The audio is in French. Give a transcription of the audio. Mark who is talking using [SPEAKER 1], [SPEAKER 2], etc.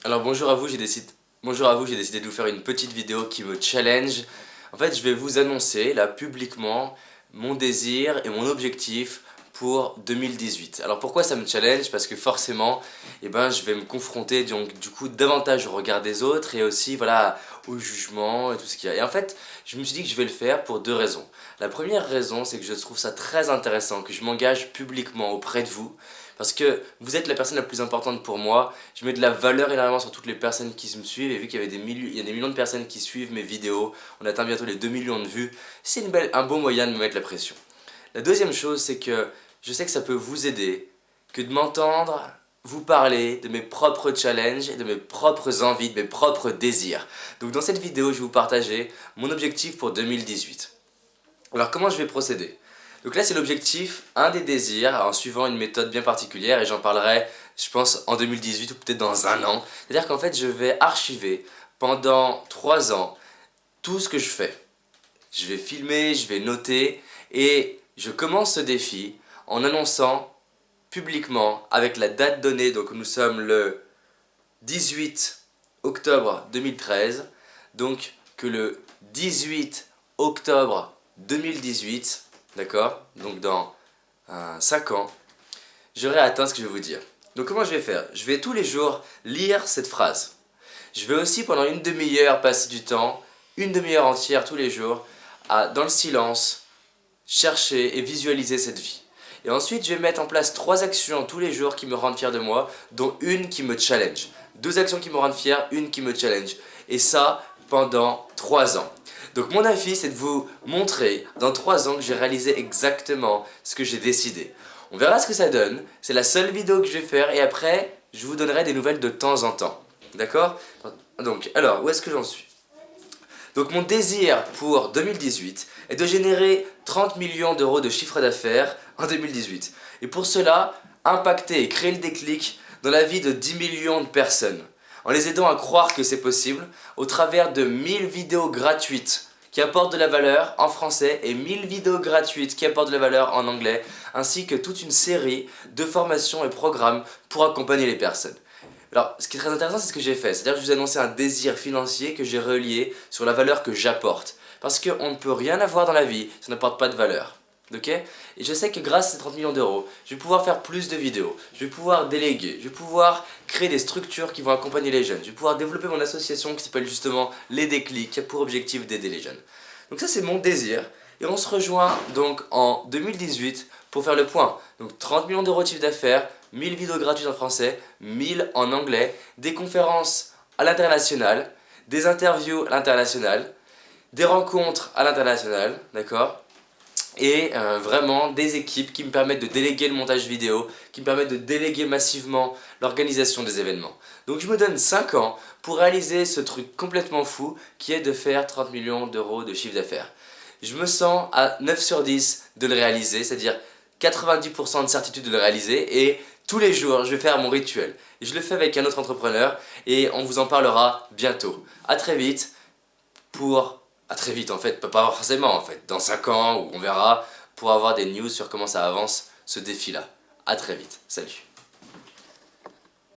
[SPEAKER 1] Alors bonjour à vous, j'ai décidé de vous faire une petite vidéo qui me challenge. En fait, je vais vous annoncer là publiquement mon désir et mon objectif pour 2018. Alors pourquoi ça me challenge? Parce que forcément, je vais me confronter donc du coup davantage au regard des autres et aussi voilà au jugement et tout ce qu'il y a. Et en fait, je me suis dit que je vais le faire pour deux raisons. La première raison, c'est que je trouve ça très intéressant que je m'engage publiquement auprès de vous. Parce que vous êtes la personne la plus importante pour moi. Je mets de la valeur énormément sur toutes les personnes qui me suivent. Et vu qu'il y avait il y a des millions de personnes qui suivent mes vidéos, on atteint bientôt les 2 millions de vues. C'est un beau moyen de me mettre la pression. La deuxième chose, c'est que je sais que ça peut vous aider, que de m'entendre vous parler de mes propres challenges et de mes propres envies, de mes propres désirs. Donc dans cette vidéo, je vais vous partager mon objectif pour 2018. Alors comment je vais procéder? Donc là c'est l'objectif, un des désirs, en suivant une méthode bien particulière et j'en parlerai je pense en 2018 ou peut-être dans un an. C'est-à-dire qu'en fait je vais archiver pendant 3 ans tout ce que je fais. Je vais filmer, je vais noter et je commence ce défi en annonçant publiquement avec la date donnée, donc nous sommes le 18 octobre 2013, donc que le 18 octobre 2018, d'accord, donc dans 5 ans, j'aurai atteint ce que je vais vous dire. Donc comment je vais faire? Je vais tous les jours lire cette phrase. Je vais aussi pendant une demi-heure passer du temps, une demi-heure entière tous les jours, à dans le silence, chercher et visualiser cette vie. Et ensuite, je vais mettre en place 3 actions tous les jours qui me rendent fier de moi, dont une qui me challenge. 2 actions qui me rendent fier, une qui me challenge. Et ça, pendant 3 ans. Donc mon avis, c'est de vous montrer dans 3 ans que j'ai réalisé exactement ce que j'ai décidé. On verra ce que ça donne, c'est la seule vidéo que je vais faire et après, je vous donnerai des nouvelles de temps en temps. D'accord? Donc, alors, où est-ce que j'en suis? Donc mon désir pour 2018 est de générer 30 millions d'euros de chiffre d'affaires en 2018. Et pour cela, impacter et créer le déclic dans la vie de 10 millions de personnes, en les aidant à croire que c'est possible au travers de 1000 vidéos gratuites qui apportent de la valeur en français et 1000 vidéos gratuites qui apportent de la valeur en anglais, ainsi que toute une série de formations et programmes pour accompagner les personnes. Alors, ce qui est très intéressant, c'est ce que j'ai fait. C'est-à-dire que je vous ai annoncé un désir financier que j'ai relié sur la valeur que j'apporte. Parce qu'on ne peut rien avoir dans la vie si on n'apporte pas de valeur. Ok? Et je sais que grâce à ces 30 millions d'euros, je vais pouvoir faire plus de vidéos, je vais pouvoir déléguer, je vais pouvoir créer des structures qui vont accompagner les jeunes, je vais pouvoir développer mon association qui s'appelle justement Les Déclics, qui a pour objectif d'aider les jeunes. Donc ça c'est mon désir, et on se rejoint donc en 2018 pour faire le point. Donc 30 millions d'euros de chiffre d'affaires, 1000 vidéos gratuites en français, 1000 en anglais, des conférences à l'international, des interviews à l'international, des rencontres à l'international, d'accord? Et vraiment des équipes qui me permettent de déléguer le montage vidéo, qui me permettent de déléguer massivement l'organisation des événements. Donc je me donne 5 ans pour réaliser ce truc complètement fou qui est de faire 30 millions d'euros de chiffre d'affaires. Je me sens à 9 sur 10 de le réaliser, c'est-à-dire 90% de certitude de le réaliser et tous les jours je vais faire mon rituel. Et je le fais avec un autre entrepreneur et on vous en parlera bientôt. A très vite à très vite en fait, pas forcément en fait, dans 5 ans où on verra pour avoir des news sur comment ça avance ce défi là. A très vite, salut.